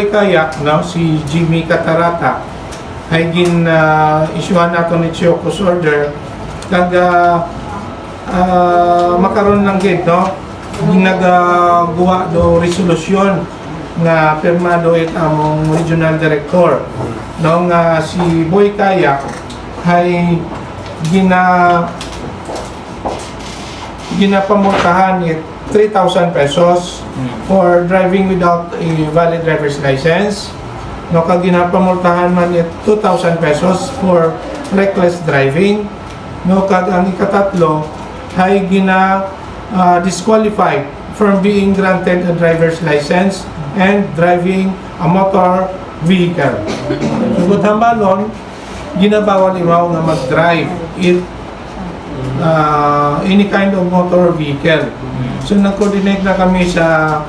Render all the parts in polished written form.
Boy Kayak, no, si Jimmy Catarata, ay isyuhan nato ni Chioco's order kag makaroon ng gate, no, ginagawa do resolusyon nga pirmado it among regional director, no, nga si Boy Kayak ay ginapamultahan it 3,000 pesos for driving without a valid driver's license. No, kag ginapamultahan man it 2,000 pesos for reckless driving. No, kag ang ikatatlo ay disqualified from being granted a driver's license and driving a motor vehicle. Sugod hambalon, ginabawal imaw nga mag-drive in any kind of motor vehicle. So nag-coordinate na kami sa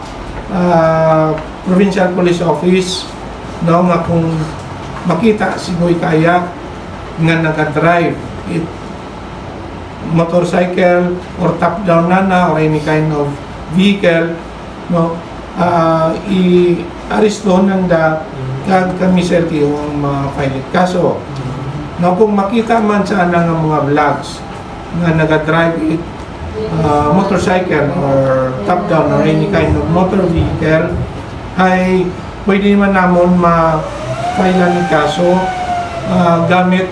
Provincial Police Office, no, nga kung makita si Boy Kayak nga nag-drive motorcycle or top-down or any kind of vehicle, no, i-aristo nanda kag kami sa LTO ang ma-file kaso. No, kung makita man sa nga mga vlogs nga nag-drive motorcycle or top-down or any kind of motor vehicle, ay pwede naman namon ma-file ni kaso gamit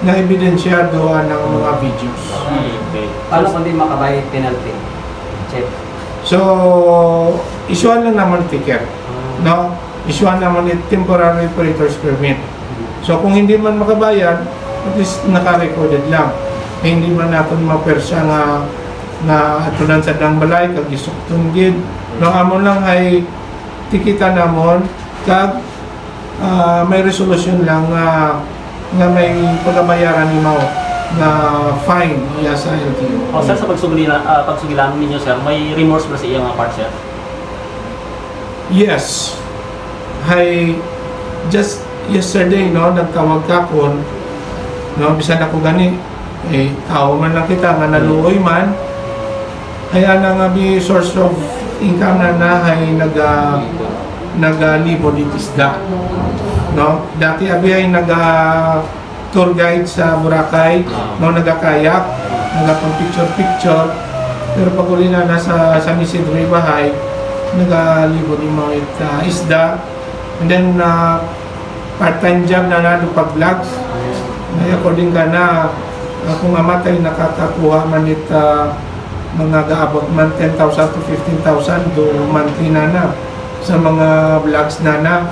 na ebidensya doon ng mga videos. Okay. Paano kung di makabayad penalty? Check. So, isuan lang naman ticket. No? Isuan naman it temporary operator's permit. So, kung hindi man makabayad, at least naka-recorded lang. Hindi man natin mapersa na atunan sa dang balay, kag isuktong gid. No, amon lang ay tikita namon, kag may resolution lang nga may pagbayaran ni Mao na fine iya sa LTO. Oh, sir, sa pagsugilan ninyo, sir, may remorse ba sa iyang part, sir? Yes. Just yesterday, no, nagtawag ka ko, no, bisan ako gani, tao man lang kita nga naluoy man, kaya na nga may source of income na ay naglibo dito isda. No, dati abi ay tour guide sa Boracay, no, nagakayak, nagapang picture, pero pag uli na nasa San Isidro Ibahay, naglibo din mga isda, and then part-time job na pag vlogs. Ay according ka na kung amatay nakakakuha man mga gaabot man 10,000 to 15,000 do monthly na sa mga vlogs na.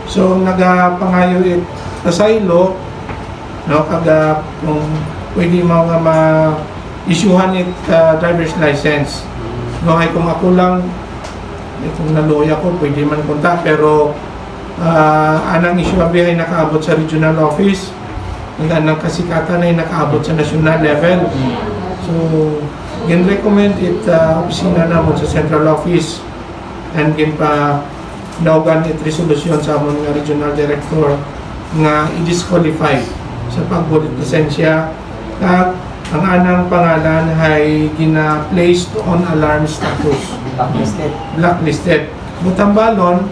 So nagapangayo it asaylo, no, kaga kung pwede mo nga ma-issuehan it driver's license. No, ay kung ako lang itong naluya ko pwede man punta, pero anang issue ay nakaabot sa regional office, anang kasikatan ay nakaabot sa national level. So gin-recommend it opisina namon sa central office, and gin pa naugan it resolution sa amon nga regional director nga i-disqualify sa pagbulit lisensya, at ang anang pangalan ay gina-placed on alarm status, blacklisted. Butambalon,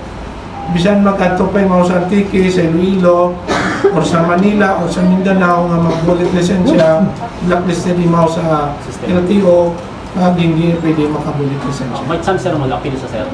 bisan mag-atupay mo sa Antique, sa Iloilo, or sa Manila, or sa Mindanao nga magbulit lisensya, blacklisted mo sa LTO, hindi pwede makabulit lisensya. May chance, sir, malaki sa sir.